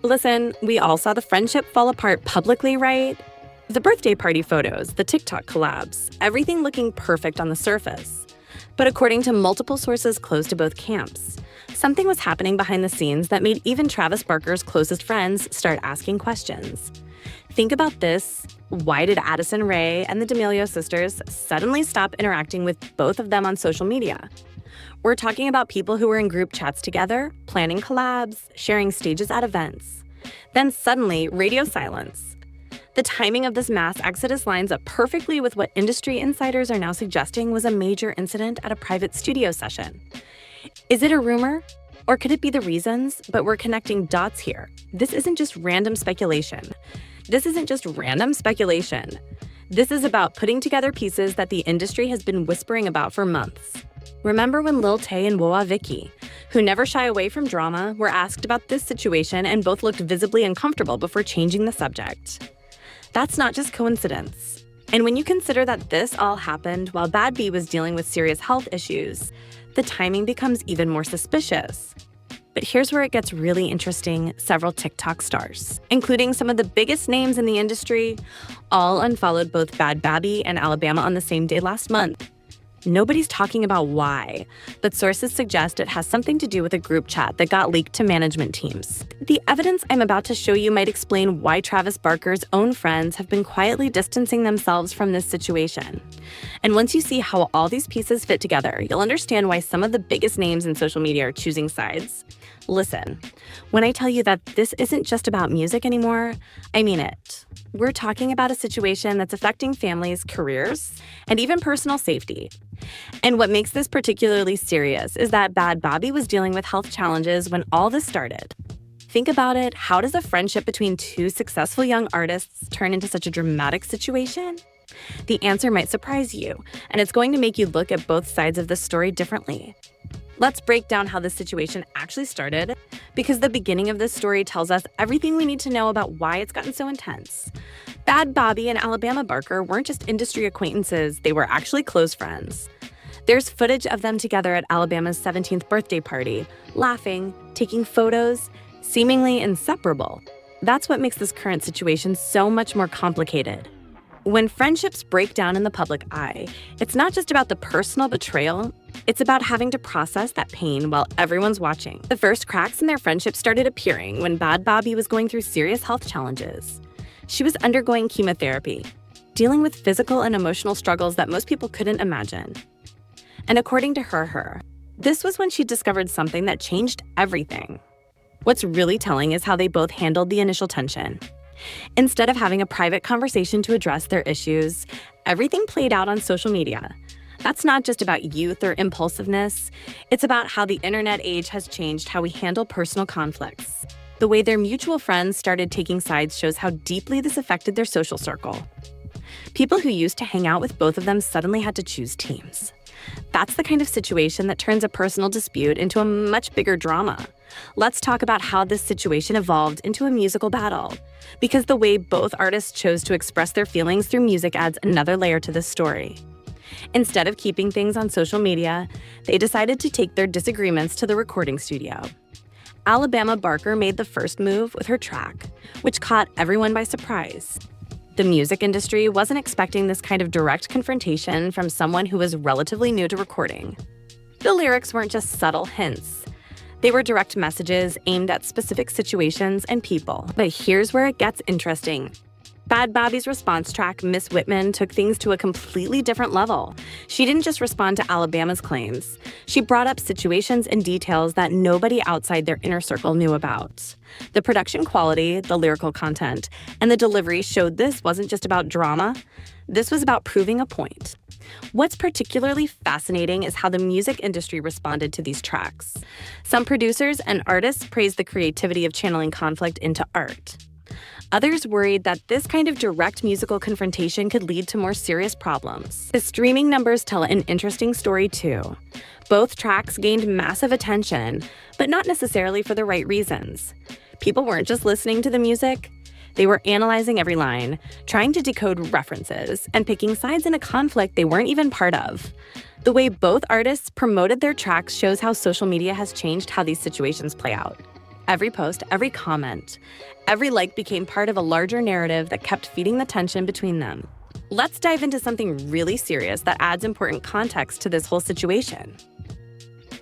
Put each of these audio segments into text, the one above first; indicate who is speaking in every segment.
Speaker 1: Listen, we all saw the friendship fall apart publicly, right? The birthday party photos, the TikTok collabs, everything looking perfect on the surface. But according to multiple sources close to both camps, something was happening behind the scenes that made even Travis Barker's closest friends start asking questions. Think about this. Why did Addison Rae and the D'Amelio sisters suddenly stop interacting with both of them on social media? We're talking about people who were in group chats together, planning collabs, sharing stages at events. Then suddenly, radio silence. The timing of this mass exodus lines up perfectly with what industry insiders are now suggesting was a major incident at a private studio session. Is it a rumor? Or could it be the reasons? But we're connecting dots here. This isn't just random speculation. This is about putting together pieces that the industry has been whispering about for months. Remember when Lil Tay and Woah Vicky, who never shy away from drama, were asked about this situation and both looked visibly uncomfortable before changing the subject? That's not just coincidence. And when you consider that this all happened while Bhad Bhabie was dealing with serious health issues, the timing becomes even more suspicious. But here's where it gets really interesting. Several TikTok stars, including some of the biggest names in the industry, all unfollowed both Bhad Bhabie and Alabama on the same day last month. Nobody's talking about why, but sources suggest it has something to do with a group chat that got leaked to management teams. The evidence I'm about to show you might explain why Travis Barker's own friends have been quietly distancing themselves from this situation. And once you see how all these pieces fit together, you'll understand why some of the biggest names in social media are choosing sides. Listen, when I tell you that this isn't just about music anymore, I mean it. We're talking about a situation that's affecting families, careers, and even personal safety. And what makes this particularly serious is that Bhad Bhabie was dealing with health challenges when all this started. Think about it. How does a friendship between two successful young artists turn into such a dramatic situation? The answer might surprise you, and it's going to make you look at both sides of the story differently. Let's break down how this situation actually started, because the beginning of this story tells us everything we need to know about why it's gotten so intense. Bhad Bhabie and Alabama Barker weren't just industry acquaintances, they were actually close friends. There's footage of them together at Alabama's 17th birthday party, laughing, taking photos, seemingly inseparable. That's what makes this current situation so much more complicated. When friendships break down in the public eye, it's not just about the personal betrayal, it's about having to process that pain while everyone's watching. The first cracks in their friendship started appearing when Bhad Bhabie was going through serious health challenges. She was undergoing chemotherapy, dealing with physical and emotional struggles that most people couldn't imagine. And according to her, this was when she discovered something that changed everything. What's really telling is how they both handled the initial tension. Instead of having a private conversation to address their issues, everything played out on social media. That's not just about youth or impulsiveness. It's about how the internet age has changed how we handle personal conflicts. The way their mutual friends started taking sides shows how deeply this affected their social circle. People who used to hang out with both of them suddenly had to choose teams. That's the kind of situation that turns a personal dispute into a much bigger drama. Let's talk about how this situation evolved into a musical battle, because the way both artists chose to express their feelings through music adds another layer to this story. Instead of keeping things on social media, they decided to take their disagreements to the recording studio. Alabama Barker made the first move with her track, which caught everyone by surprise. The music industry wasn't expecting this kind of direct confrontation from someone who was relatively new to recording. The lyrics weren't just subtle hints. They were direct messages aimed at specific situations and people. But here's where it gets interesting. Bhad Bhabie's response track, Miss Whitman, took things to a completely different level. She didn't just respond to Alabama's claims. She brought up situations and details that nobody outside their inner circle knew about. The production quality, the lyrical content, and the delivery showed this wasn't just about drama. This was about proving a point. What's particularly fascinating is how the music industry responded to these tracks. Some producers and artists praised the creativity of channeling conflict into art. Others worried that this kind of direct musical confrontation could lead to more serious problems. The streaming numbers tell an interesting story too. Both tracks gained massive attention, but not necessarily for the right reasons. People weren't just listening to the music. They were analyzing every line, trying to decode references, and picking sides in a conflict they weren't even part of. The way both artists promoted their tracks shows how social media has changed how these situations play out. Every post, every comment, every like became part of a larger narrative that kept feeding the tension between them. Let's dive into something really serious that adds important context to this whole situation.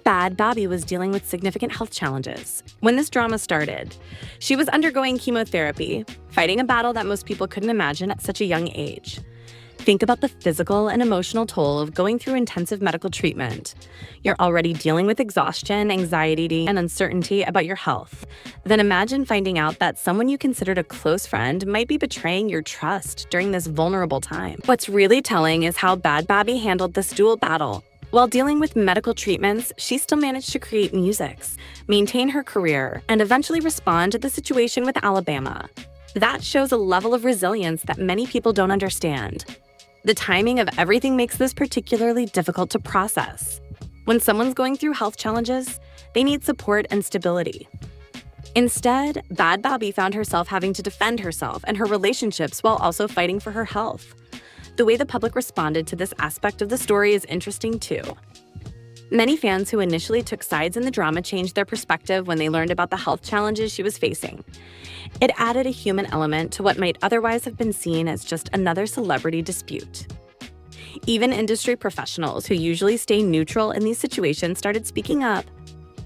Speaker 1: Bhad Bhabie was dealing with significant health challenges. When this drama started, she was undergoing chemotherapy, fighting a battle that most people couldn't imagine at such a young age. Think about the physical and emotional toll of going through intensive medical treatment. You're already dealing with exhaustion, anxiety, and uncertainty about your health. Then imagine finding out that someone you considered a close friend might be betraying your trust during this vulnerable time. What's really telling is how Bhad Bhabie handled this dual battle. While dealing with medical treatments, she still managed to create music, maintain her career, and eventually respond to the situation with Alabama. That shows a level of resilience that many people don't understand. The timing of everything makes this particularly difficult to process. When someone's going through health challenges, they need support and stability. Instead, Bhad Bhabie found herself having to defend herself and her relationships while also fighting for her health. The way the public responded to this aspect of the story is interesting too. Many fans who initially took sides in the drama changed their perspective when they learned about the health challenges she was facing. It added a human element to what might otherwise have been seen as just another celebrity dispute. Even industry professionals who usually stay neutral in these situations started speaking up.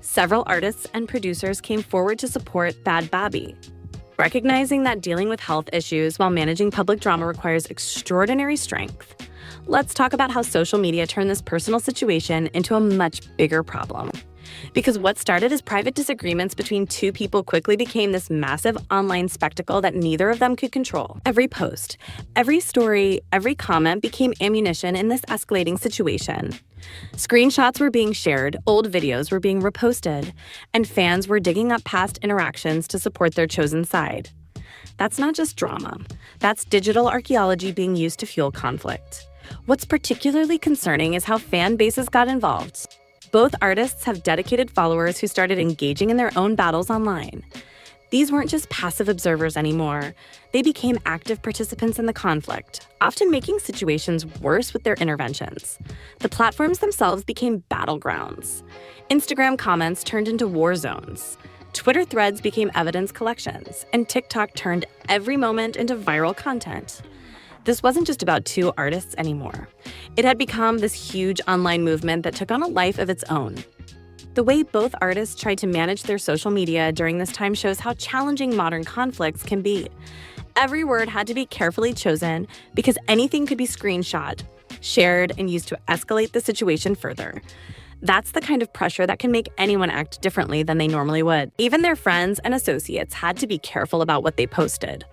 Speaker 1: Several artists and producers came forward to support Bhad Bhabie. Recognizing that dealing with health issues while managing public drama requires extraordinary strength, let's talk about how social media turned this personal situation into a much bigger problem. Because what started as private disagreements between two people quickly became this massive online spectacle that neither of them could control. Every post, every story, every comment became ammunition in this escalating situation. Screenshots were being shared, old videos were being reposted, and fans were digging up past interactions to support their chosen side. That's not just drama. That's digital archaeology being used to fuel conflict. What's particularly concerning is how fan bases got involved. Both artists have dedicated followers who started engaging in their own battles online. These weren't just passive observers anymore. They became active participants in the conflict, often making situations worse with their interventions. The platforms themselves became battlegrounds. Instagram comments turned into war zones. Twitter threads became evidence collections, and TikTok turned every moment into viral content. This wasn't just about two artists anymore. It had become this huge online movement that took on a life of its own. The way both artists tried to manage their social media during this time shows how challenging modern conflicts can be. Every word had to be carefully chosen because anything could be screenshot, shared, and used to escalate the situation further. That's the kind of pressure that can make anyone act differently than they normally would. Even their friends and associates had to be careful about what they posted.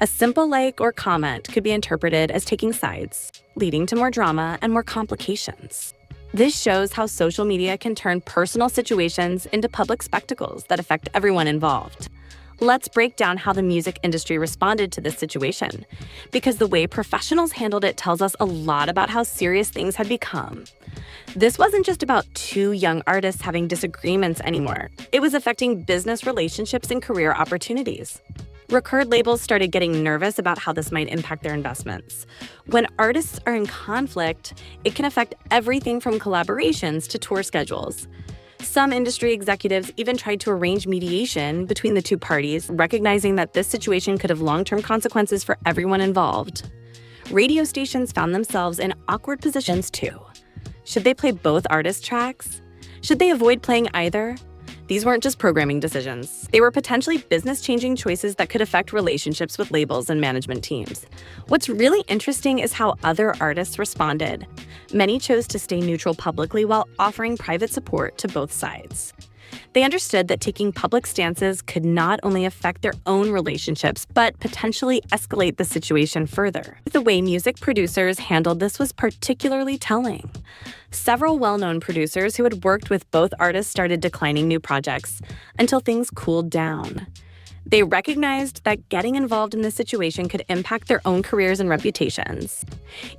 Speaker 1: A simple like or comment could be interpreted as taking sides, leading to more drama and more complications. This shows how social media can turn personal situations into public spectacles that affect everyone involved. Let's break down how the music industry responded to this situation, because the way professionals handled it tells us a lot about how serious things had become. This wasn't just about two young artists having disagreements anymore. It was affecting business relationships and career opportunities. Record labels started getting nervous about how this might impact their investments. When artists are in conflict, it can affect everything from collaborations to tour schedules. Some industry executives even tried to arrange mediation between the two parties, recognizing that this situation could have long-term consequences for everyone involved. Radio stations found themselves in awkward positions too. Should they play both artists' tracks? Should they avoid playing either? These weren't just programming decisions. They were potentially business-changing choices that could affect relationships with labels and management teams. What's really interesting is how other artists responded. Many chose to stay neutral publicly while offering private support to both sides. They understood that taking public stances could not only affect their own relationships, but potentially escalate the situation further. The way music producers handled this was particularly telling. Several well-known producers who had worked with both artists started declining new projects until things cooled down. They recognized that getting involved in this situation could impact their own careers and reputations.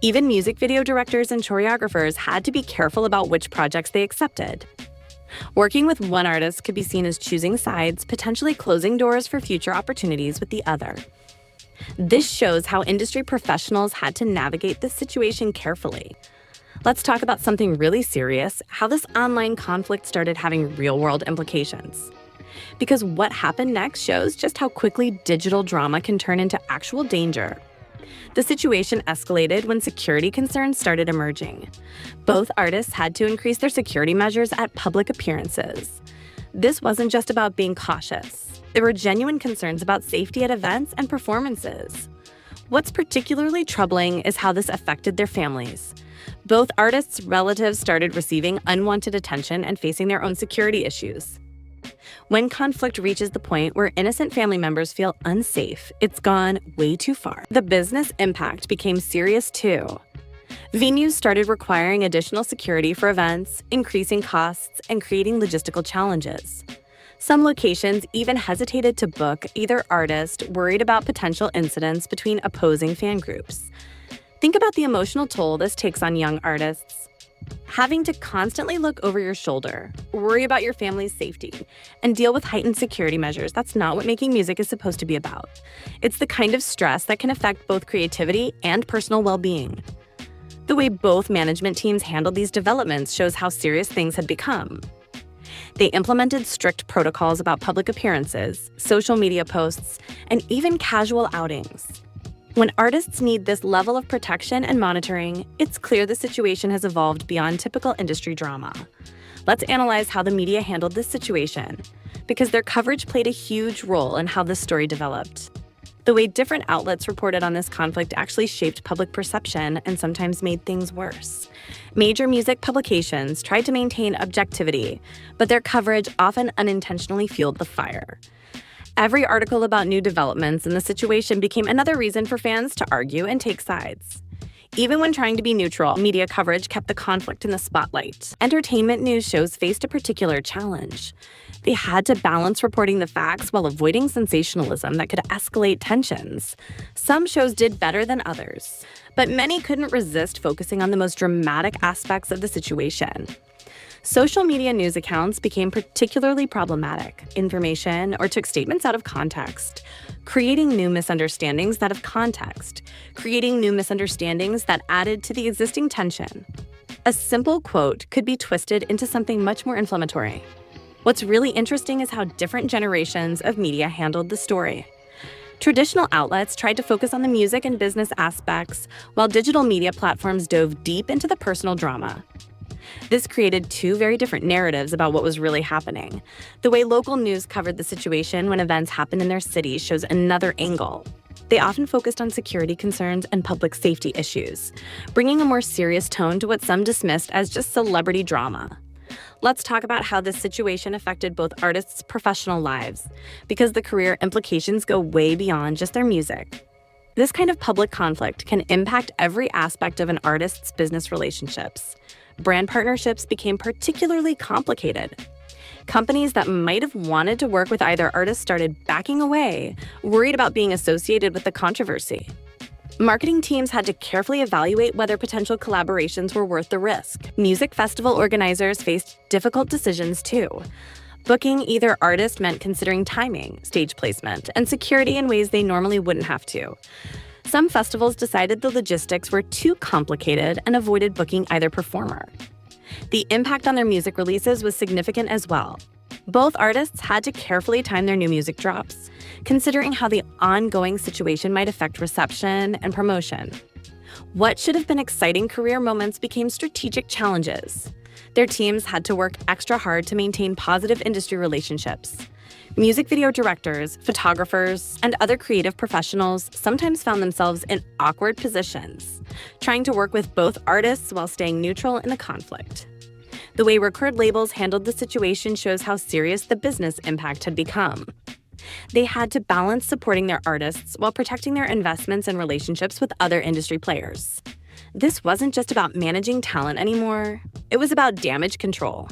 Speaker 1: Even music video directors and choreographers had to be careful about which projects they accepted. Working with one artist could be seen as choosing sides, potentially closing doors for future opportunities with the other. This shows how industry professionals had to navigate this situation carefully. Let's talk about something really serious, how this online conflict started having real-world implications. Because what happened next shows just how quickly digital drama can turn into actual danger. The situation escalated when security concerns started emerging. Both artists had to increase their security measures at public appearances. This wasn't just about being cautious. There were genuine concerns about safety at events and performances. What's particularly troubling is how this affected their families. Both artists' relatives started receiving unwanted attention and facing their own security issues. When conflict reaches the point where innocent family members feel unsafe, it's gone way too far. The business impact became serious too. Venues started requiring additional security for events, increasing costs, and creating logistical challenges. Some locations even hesitated to book either artist, worried about potential incidents between opposing fan groups. Think about the emotional toll this takes on young artists. Having to constantly look over your shoulder, worry about your family's safety, and deal with heightened security measures, that's not what making music is supposed to be about. It's the kind of stress that can affect both creativity and personal well-being. The way both management teams handled these developments shows how serious things had become. They implemented strict protocols about public appearances, social media posts, and even casual outings. When artists need this level of protection and monitoring, it's clear the situation has evolved beyond typical industry drama. Let's analyze how the media handled this situation, because their coverage played a huge role in how this story developed. The way different outlets reported on this conflict actually shaped public perception and sometimes made things worse. Major music publications tried to maintain objectivity, but their coverage often unintentionally fueled the fire. Every article about new developments in the situation became another reason for fans to argue and take sides. Even when trying to be neutral, media coverage kept the conflict in the spotlight. Entertainment news shows faced a particular challenge. They had to balance reporting the facts while avoiding sensationalism that could escalate tensions. Some shows did better than others, but many couldn't resist focusing on the most dramatic aspects of the situation. Social media news accounts became particularly problematic. Information or took statements out of context, creating new misunderstandings that added to the existing tension. A simple quote could be twisted into something much more inflammatory. What's really interesting is how different generations of media handled the story. Traditional outlets tried to focus on the music and business aspects, while digital media platforms dove deep into the personal drama. This created two very different narratives about what was really happening. The way local news covered the situation when events happened in their cities shows another angle. They often focused on security concerns and public safety issues, bringing a more serious tone to what some dismissed as just celebrity drama. Let's talk about how this situation affected both artists' professional lives, because the career implications go way beyond just their music. This kind of public conflict can impact every aspect of an artist's business relationships. Brand partnerships became particularly complicated. Companies that might have wanted to work with either artist started backing away, worried about being associated with the controversy. Marketing teams had to carefully evaluate whether potential collaborations were worth the risk. Music festival organizers faced difficult decisions too. Booking either artist meant considering timing, stage placement, and security in ways they normally wouldn't have to. Some festivals decided the logistics were too complicated and avoided booking either performer. The impact on their music releases was significant as well. Both artists had to carefully time their new music drops, considering how the ongoing situation might affect reception and promotion. What should have been exciting career moments became strategic challenges. Their teams had to work extra hard to maintain positive industry relationships. Music video directors, photographers, and other creative professionals sometimes found themselves in awkward positions, trying to work with both artists while staying neutral in the conflict. The way record labels handled the situation shows how serious the business impact had become. They had to balance supporting their artists while protecting their investments and relationships with other industry players. This wasn't just about managing talent anymore, it was about damage control.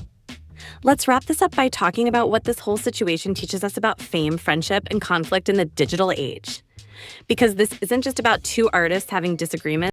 Speaker 1: Let's wrap this up by talking about what this whole situation teaches us about fame, friendship, and conflict in the digital age. Because this isn't just about two artists having disagreements.